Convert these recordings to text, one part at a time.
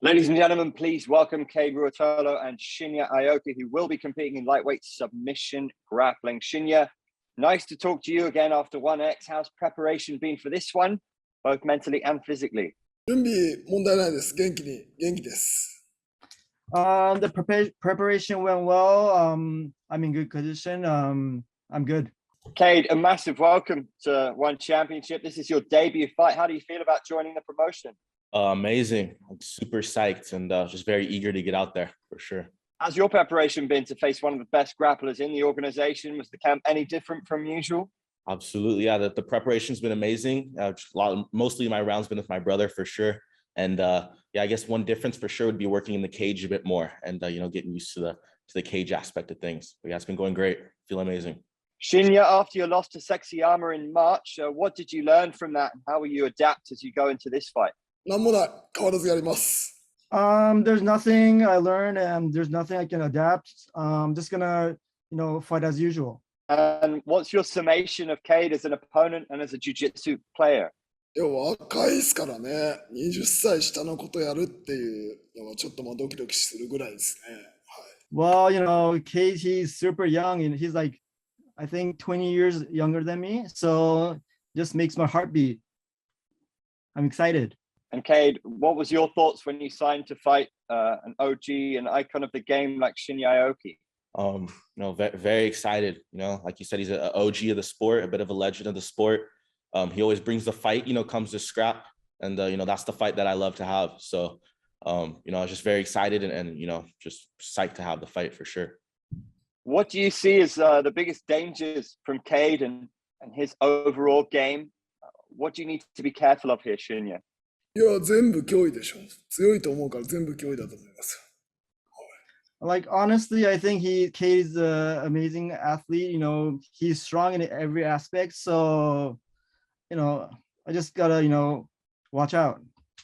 Ladies and gentlemen, please welcome Kade Ruotolo and Shinya Aoki, who will be competing in lightweight submission grappling. Shinya, nice to talk to you again after 1X. How's preparation been for this one, both mentally and physically? 準備問題ないです。元気です。The preparation went well. I'm in good condition. I'm good. Kade, a massive welcome to One Championship. This is your debut fight. How do you feel about joining the promotion? Amazing. I'm super psyched and just very eager to get out there for sure. How's your preparation been to face one of the best grapplers in the organization? Was the camp any different from usual? Absolutely. Yeah, the preparation's been amazing. Mostly my rounds been with my brother for sure. And yeah, I guess one difference for sure would be working in the cage a bit more and getting used to the cage aspect of things. But yeah, it's been going great. Feel amazing. Shinya, after your loss to Sexyama in March, what did you learn from that? And how will you adapt as you go into this fight? なんもない。変わらずやります。There's nothing I learned and there's nothing I can adapt. I'm just gonna, fight as usual. And what's your summation of Kade as an opponent and as a jiu-jitsu player? 要は若いですからね。20歳下のことやるっていうのはちょっとドキドキするぐらいですね。Well, Kade, he's super young and he's like, I think 20 years younger than me. So just makes my heart beat. I'm excited. And Kade, what was your thoughts when you signed to fight an OG, an icon of the game like Shinya Aoki? Very excited. Like you said, he's an OG of the sport, a bit of a legend of the sport. He always brings the fight, comes to scrap. And, that's the fight that I love to have. So, I was just very excited and just psyched to have the fight for sure. What do you see as the biggest dangers from Kade and his overall game? What do you need to be careful of here, Shinya? いや、全部脅威でしょ。強いと思うから全部脅威だと思います。Like, honestly, I think Kade is an amazing athlete. He's strong in every aspect. So, I just gotta, watch out.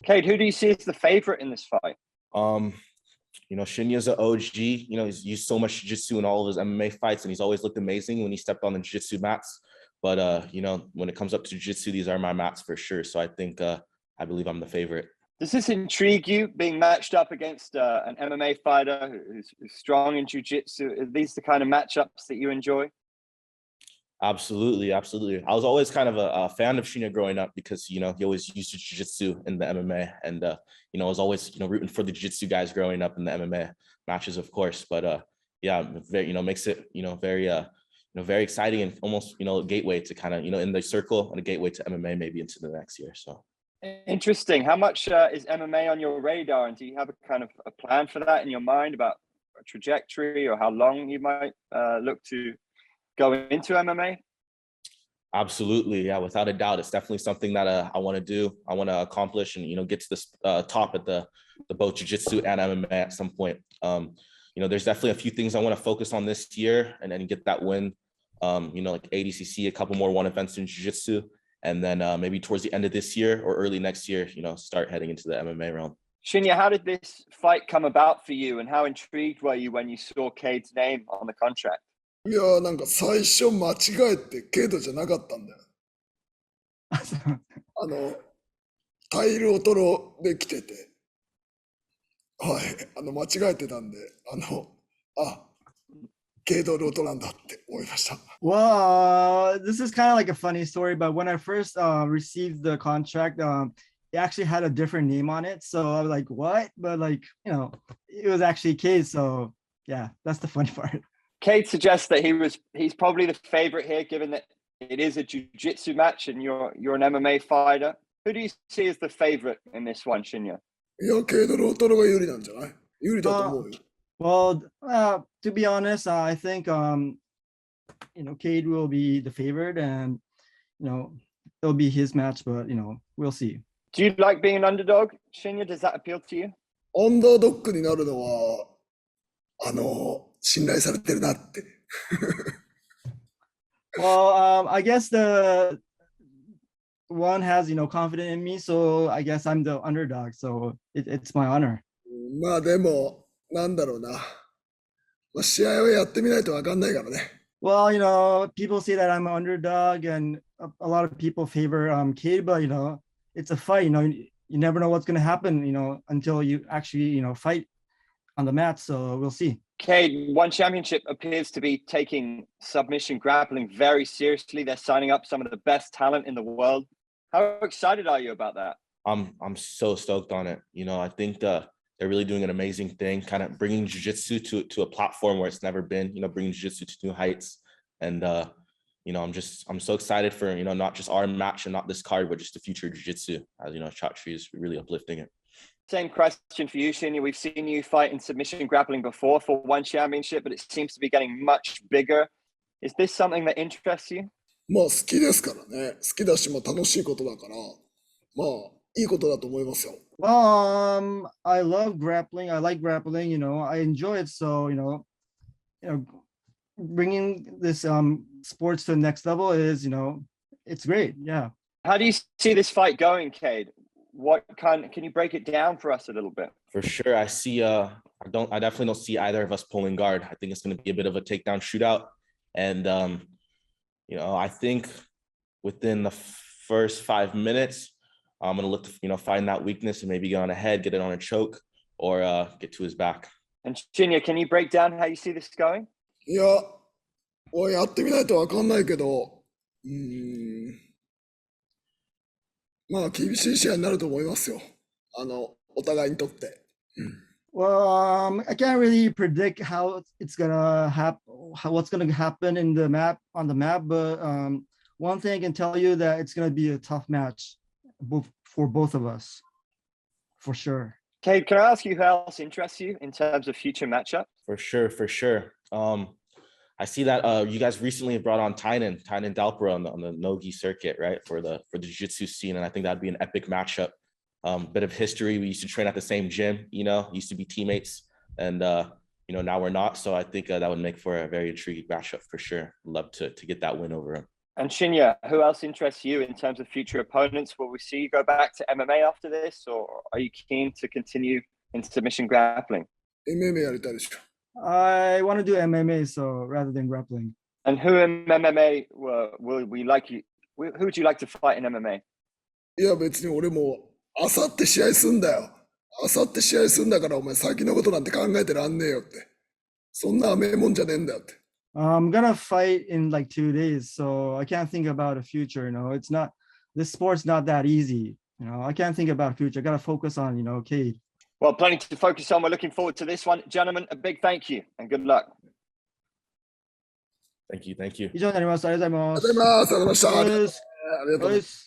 Kade, who do you see as the favorite in this fight? Shinya's an OG. He's used so much jiu-jitsu in all of his MMA fights, and he's always looked amazing when he stepped on the jiu-jitsu mats. But, when it comes up to jiu-jitsu, these are my mats for sure. So I think I believe I'm the favorite. Does this intrigue you, being matched up against an MMA fighter who's strong in jiu-jitsu? Are these the kind of matchups that you enjoy? Absolutely. I was always kind of a fan of Shinya growing up because, he always used jiu-jitsu in the MMA. And, I was always, rooting for the jiu-jitsu guys growing up in the MMA matches, of course. But, yeah, very, makes it, very exciting and almost, a gateway to kind of, in the circle and a gateway to MMA maybe into the next year. So. Interesting. How much is MMA on your radar? And do you have a kind of a plan for that in your mind about a trajectory or how long you might look to go into MMA? Absolutely. Yeah, without a doubt. It's definitely something that I want to do. I want to accomplish and, get to this top at the both jiu-jitsu and MMA at some point. There's definitely a few things I want to focus on this year and then get that win. Like ADCC, a couple more one events in jiu-jitsu. And then maybe towards the end of this year or early next year, start heading into the MMA realm. Shinya, how did this fight come about for you and how intrigued were you when you saw Kade's name on the contract? いや、なんか最初間違えてケイドじゃなかったんだよ。タイルオトロで来てて。はい、間違えてたんで、ケイドロトなんだって思いました。Well, this is kind of like a funny story, but when I first received the contract, it actually had a different name on it. So I was like, what? But it was actually Kade. So yeah, that's the funny part. Kade suggests that he's probably the favorite here, given that it is a jiu-jitsu match and you're an MMA fighter. Who do you see as the favorite in this one, Shinya? いや、ケイドロトロが有利なんじゃない？有利だと思うよ。Well, to be honest, I think Kade will be the favorite, and it'll be his match. But we'll see. Do you like being an underdog, Shinya? Does that appeal to you? アンダードッグになるのは信頼されてるなって。Well, I guess the one has confidence in me, so I guess I'm the underdog. So it's my honor. まあでも。なんだろうな。試合はやってみないと分かんないからね。Well, people say that I'm an underdog, and a lot of people favor Kade, but it's a fight. you never know what's going to happen, until you actually, fight on the mat. So we'll see. Kade, One Championship appears to be taking submission grappling very seriously. They're signing up some of the best talent in the world. How excited are you about that? I'm so stoked on it. I think they're really doing an amazing thing, kind of bringing jiu-jitsu to a platform where it's never been, bringing jiu-jitsu to new heights. And, I'm so excited for, not just our match and not this card, but just the future of jiu-jitsu. As Chatri is really uplifting it. Same question for you, Shinya. We've seen you fight in submission grappling before for One Championship, but it seems to be getting much bigger. Is this something that interests you? まあ好きですからね。好きだし、まあ楽しいことだから、まあいいことだと思いますよ。I love grappling. I like grappling. I enjoy it. So bringing this sports to the next level is it's great. Yeah. How do you see this fight going, Kade? Can you break it down for us a little bit? For sure. I see I definitely don't see either of us pulling guard. I think it's going to be a bit of a takedown shootout. And I think within the first 5 minutes, I'm going to look to find that weakness and maybe get on a head, get it on a choke, or get to his back. And Shinya, can you break down how you see this going? いや、やってみないとわかんないけど、まあ厳しい試合になると思いますよ。お互いにとって。Well, I can't really predict how it's gonna happen, what's gonna happen on the map, but one thing I can tell you that it's gonna be a tough match, for both of us, for sure. Kade, can I ask you who else interests you in terms of future matchups? For sure. I see that you guys recently brought on Tynan Dalpera on the Nogi circuit, right, for the jiu-jitsu scene, and I think that'd be an epic matchup. Bit of history. We used to train at the same gym, used to be teammates, and now we're not. So I think that would make for a very intriguing matchup for sure. Love to get that win over him. And Shinya, who else interests you in terms of future opponents? Will we see you go back to MMA after this, or are you keen to continue in submission grappling? MMA やりたいでしょ。I want to do MMA, so rather than grappling. And who in MMA will we like you? Who would you like to fight in MMA? いや別に俺もあさって試合すんだよ。あさって試合すんだからお前先のことなんて考えてらんねえよって。そんな甘いもんじゃねえんだよって。I'm gonna fight in like 2 days, so I can't think about a future. It's not, this sport's not that easy. I can't think about a future. I gotta focus on, Kade. Well, plenty to focus on. We're looking forward to this one. Gentlemen, a big thank you and good luck. Thank you. 以上になります。ありがとうございます。ありがとうございます。ありがとうございました。ありがとうございます。